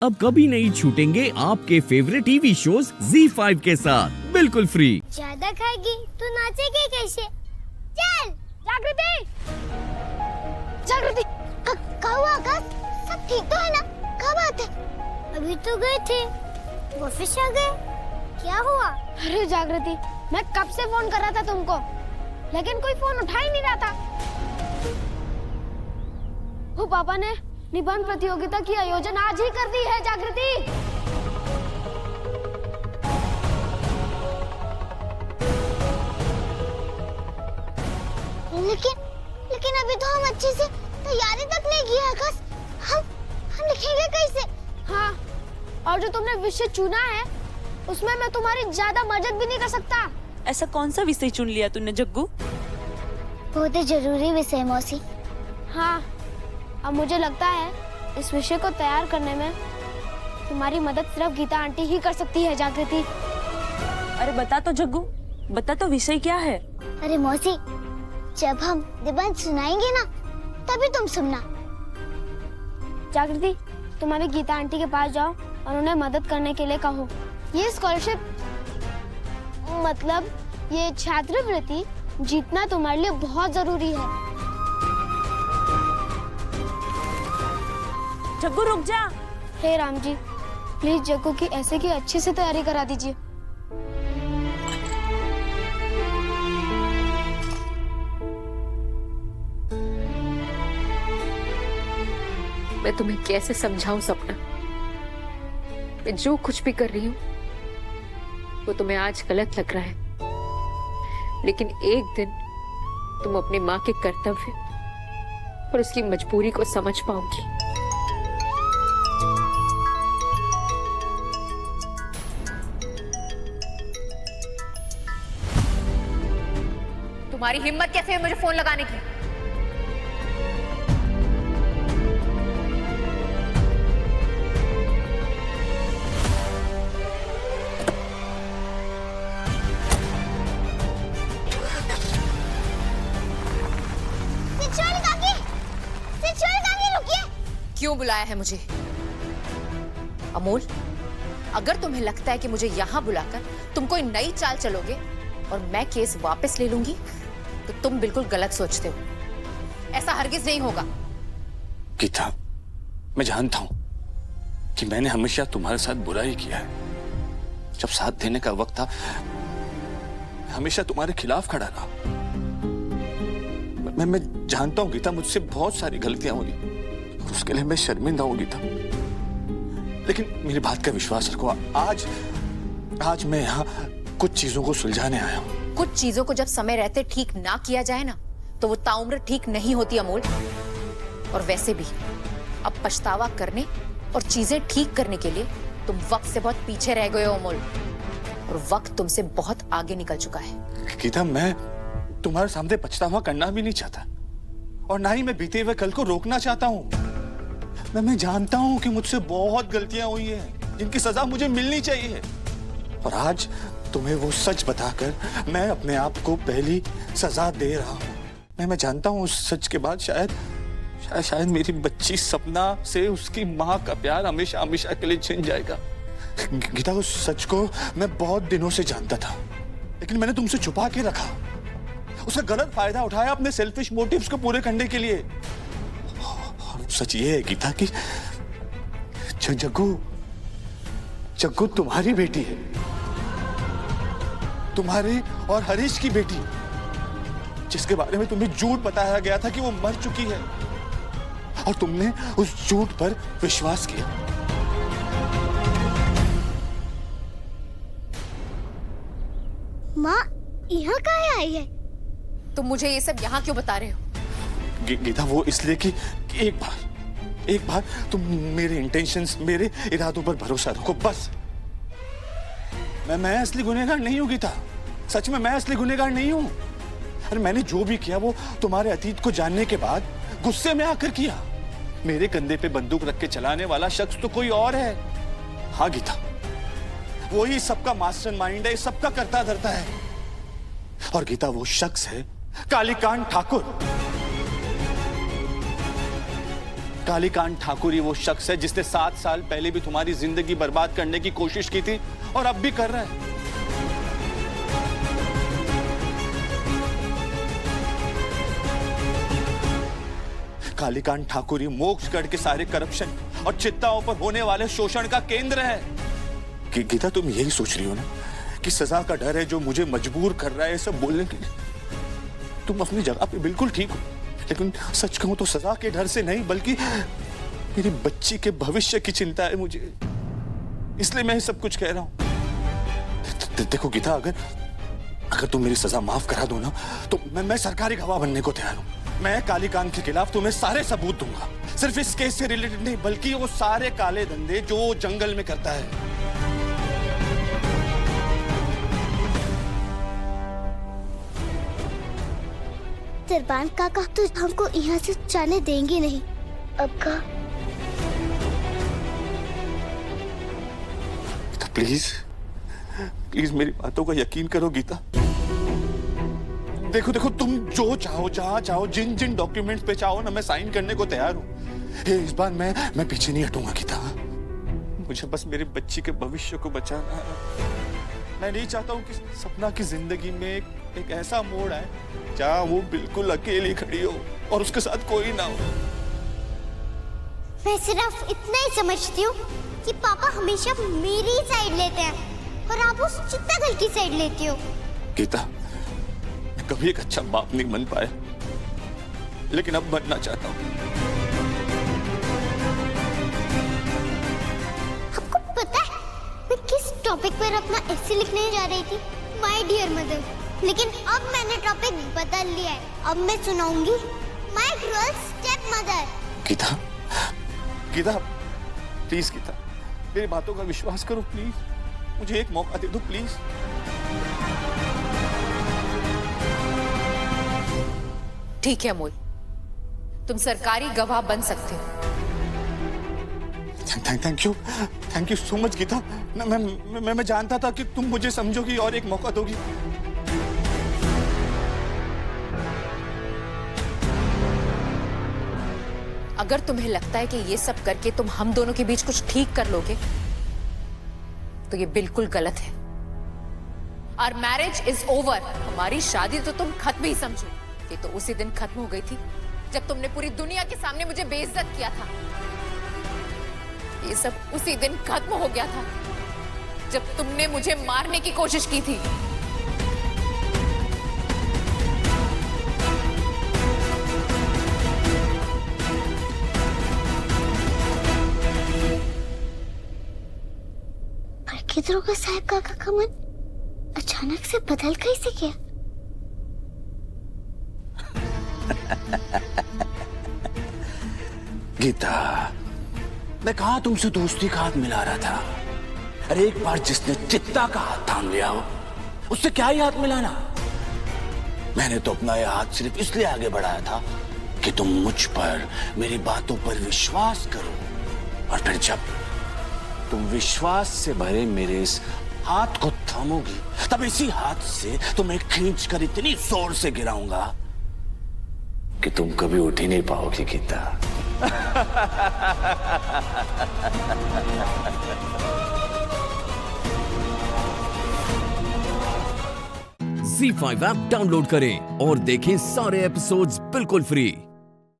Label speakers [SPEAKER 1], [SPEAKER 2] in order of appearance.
[SPEAKER 1] अब कभी नहीं छूटेंगे आपके फेवरेट टीवी शोज ZEE5 के साथ बिल्कुल फ्री।
[SPEAKER 2] ज्यादा खाएगी तो नाचेगी कैसे? चल जागृति, जागृति। क्या हुआ आकाश? सब ठीक तो है ना? कब आते? अभी तो गए थे, वापस आ गए। क्या हुआ?
[SPEAKER 3] अरे जागृति, मैं कब से फोन कर रहा था तुमको, लेकिन कोई फोन उठा ही नहीं रहा था। वो पापा ने निबंध प्रतियोगिता की आयोजन आज ही कर दी है जागृति।
[SPEAKER 2] लेकिन अभी तो हम अच्छे से तैयारी तक नहीं की है आकाश। हम लिखेंगे कैसे?
[SPEAKER 3] हाँ, और जो तुमने विषय चुना है उसमें मैं तुम्हारी ज्यादा मदद भी नहीं कर सकता।
[SPEAKER 4] ऐसा कौन सा विषय चुन लिया तूने जग्गू?
[SPEAKER 2] बहुत ही जरूरी विषय मौसी।
[SPEAKER 3] हाँ, अब मुझे लगता है इस विषय को तैयार करने में तुम्हारी मदद सिर्फ गीता आंटी ही कर सकती है जागृति।
[SPEAKER 4] अरे बता तो जग्गू, बता तो विषय क्या है?
[SPEAKER 2] अरे मौसी, जब हम निबंध सुनाएंगे ना तभी तुम सुनना।
[SPEAKER 3] जागृति, तुम अभी गीता आंटी के पास जाओ और उन्हें मदद करने के लिए कहो। ये स्कॉलरशिप मतलब ये छात्रवृत्ति जीतना तुम्हारे लिए बहुत जरूरी है।
[SPEAKER 4] जग्गू रुक जा।
[SPEAKER 3] हे राम जी, प्लीज जग्गू की ऐसे की अच्छे से तैयारी करा दीजिए।
[SPEAKER 5] मैं तुम्हें कैसे समझाऊं सपना? मैं जो कुछ भी कर रही हूँ वो तुम्हें आज गलत लग रहा है, लेकिन एक दिन तुम अपनी माँ के कर्तव्य और उसकी मजबूरी को समझ पाओगी।
[SPEAKER 6] तुम्हारी हिम्मत कैसे है मुझे फोन लगाने की? क्यों बुलाया है मुझे? अमोल, अगर तुम्हें लगता है कि मुझे यहां बुलाकर तुम कोई नई चाल चलोगे और मैं केस वापस ले लूंगी तो तुम बिल्कुल गलत सोचते हो। ऐसा हरगिज नहीं होगा।
[SPEAKER 7] गीता, मैं जानता हूं कि मैंने हमेशा तुम्हारे साथ बुरा ही किया है। जब साथ देने का वक्त था हमेशा तुम्हारे खिलाफ खड़ा रहा। मैं जानता हूं गीता, मुझसे बहुत सारी गलतियां हुई, उसके लिए मैं शर्मिंदा हूं गीता। लेकिन मेरी बात का विश्वास रखो, आज मैं यहाँ कुछ चीजों को सुलझाने आया हूँ।
[SPEAKER 6] कुछ चीजों को जब समय रहते ठीक ना किया जाए ना तो वो ताउम्र ठीक नहीं होती अमोल। और वैसे भी अब पछतावा करने और चीजें ठीक करने के लिए तुम वक्त से बहुत पीछे रह गए हो अमोल, और वक्त तुमसे बहुत आगे निकल चुका है।
[SPEAKER 7] गीता, मैं तुम्हारे सामने पछतावा करना भी नहीं चाहता और ना ही मैं बीते हुए कल को रोकना चाहता हूँ। मैं जानता हूँ कि मुझसे बहुत गलतियां हुई हैं जिनकी सजा मुझे मिलनी चाहिए, और आज तुम्हें वो सच बताकर मैं अपने आप को पहली सजा दे रहा हूँ। मैं जानता हूँ उस सच के बाद शायद मेरी बच्ची सपना से उसकी माँ का प्यार हमेशा हमेशा के लिए छिन जाएगा। गीता, उस सच को मैं बहुत दिनों से जानता था, लेकिन मैंने तुमसे छुपा के रखा। उसका गलत फायदा उठाया अपने सेल्फिश मोटिव्स को पूरे करने के लिए। और सच ये है गीता कि जग्गू तुम्हारी बेटी है, तुम्हारे और हरीश की बेटी, जिसके बारे में तुम्हें झूठ बताया गया था कि वो मर चुकी है, और तुमने उस झूठ पर विश्वास किया।
[SPEAKER 2] माँ यहाँ कहाँ आई है?
[SPEAKER 6] तुम मुझे ये सब यहाँ क्यों बता रहे हो?
[SPEAKER 7] गीता, वो इसलिए कि एक बार तुम मेरे इंटेंशंस, मेरे इरादों पर भरोसा रखो बस। मैं असली गुनहगार नहीं हूँ गीता, सच में मैं असली गुनहगार नहीं हूँ। अरे मैंने जो भी किया वो तुम्हारे अतीत को जानने के बाद गुस्से में आकर किया। मेरे कंधे पे बंदूक रख के चलाने वाला शख्स तो कोई और है। हाँ गीता, वो ही सबका मास्टरमाइंड है, सबका करता धरता है। और गीता, वो शख्स है कालीकांत ठाकुर। कालीकांत ठाकुर ही वो शख्स है जिसने 7 साल पहले भी तुम्हारी जिंदगी बर्बाद करने की कोशिश की थी और अब भी कर रहा है। कालीकांत ठाकुर ही मोक्षगढ़ के सारे करप्शन और चित्ताओं पर होने वाले शोषण का केंद्र है। कि गीता, तुम यही सोच रही हो ना कि सजा का डर है जो मुझे मजबूर कर रहा है सब बोलने के लिए? तुम अपनी जगह पे बिल्कुल ठीक हो, लेकिन सच कहूं तो सजा के डर से नहीं बल्कि मेरी बच्ची के भविष्य की चिंता है मुझे, इसलिए मैं सब कुछ कह रहा हूं। देखो गीता, अगर तुम मेरी सजा माफ करा दो ना तो मैं सरकारी गवाह बनने को तैयार हूं। मैं कालीकांत के खिलाफ तुम्हें सारे सबूत दूंगा, सिर्फ इस केस से रिलेटेड नहीं बल्कि वो सारे काले धंधे जो जंगल में करता है।
[SPEAKER 2] तिरपान काका तो हमको यहाँ से जाने देंगे नहीं। अक्का
[SPEAKER 7] प्लीज प्लीज मेरी बातों का यकीन करो गीता। देखो देखो, तुम जो चाहो, जहां चाहो, जिन जिन डॉक्यूमेंट्स पे चाहो ना, मैं साइन करने को तैयार हूँ। इस बार मैं पीछे नहीं हटूंगा गीता। मुझे बस मेरी बच्ची के भविष्य को बचाना है। मैं नहीं चाहता हूँ कि सपना की जिंदगी में एक ऐसा मोड़ आए जहाँ वो बिल्कुल अकेली खड़ी हो और उसके साथ कोई ना हो।
[SPEAKER 2] मैं सिर्फ इतना ही समझती हूँ कि पापा हमेशा मेरी साइड लेते हैं और आप उस चित्तागल की साइड लेती हो।
[SPEAKER 7] गीता, मैं कभी एक अच्छा बाप नहीं बन पाया, लेकिन अब बनना चाहता हूँ।
[SPEAKER 2] आपको पता है मैं किस टॉपिक पर अपना एस्से लिखने जा रही थी? My dear mother. लेकिन अब मैंने टॉपिक बदल लिया है, अब मैं सुनाऊंगी my cruel step mother.
[SPEAKER 7] Geeta, Geeta please Geeta, मेरी बातों का विश्वास करो प्लीज, मुझे एक मौका दे दो प्लीज।
[SPEAKER 6] ठीक है अमोल, तुम सरकारी गवाह बन सकते हो।
[SPEAKER 7] Thank you so much Gita. मैं जानता था कि तुम मुझे समझोगी और एक मौका दोगी।
[SPEAKER 6] अगर तुम्हें लगता है कि ये सब करके तुम हम दोनों के बीच कुछ ठीक कर लोगे तो ये बिल्कुल गलत है। Our marriage is over। हमारी शादी तो तुम खत्म ही समझो। ये तो उसी दिन खत्म हो गई थी जब तुमने पूरी दुनिया के सामने मुझे बेइज्जत किया था। ये सब उसी दिन खत्म हो गया था जब तुमने मुझे मारने की कोशिश की थी।
[SPEAKER 2] किधरों का साहब काका का मन अचानक से बदल कैसे गया?
[SPEAKER 8] गीता, मैं कहा तुमसे दोस्ती का हाथ मिला रहा था। अरे एक बार जिसने चित्ता का हाथ थाम लिया हो उससे क्या ही हाथ मिलाना। मैंने तो अपना यह हाथ सिर्फ इसलिए आगे बढ़ाया था कि तुम मुझ पर, मेरी बातों पर विश्वास करो, और फिर जब तुम विश्वास से भरे मेरे इस हाथ को थामोगी तब इसी हाथ से तुम्हें खींचकर इतनी जोर से गिराऊंगा कि तुम कभी उठ ही नहीं पाओगी गीता।
[SPEAKER 1] ZEE5 ऐप डाउनलोड करें और देखें सारे एपिसोड्स बिल्कुल फ्री।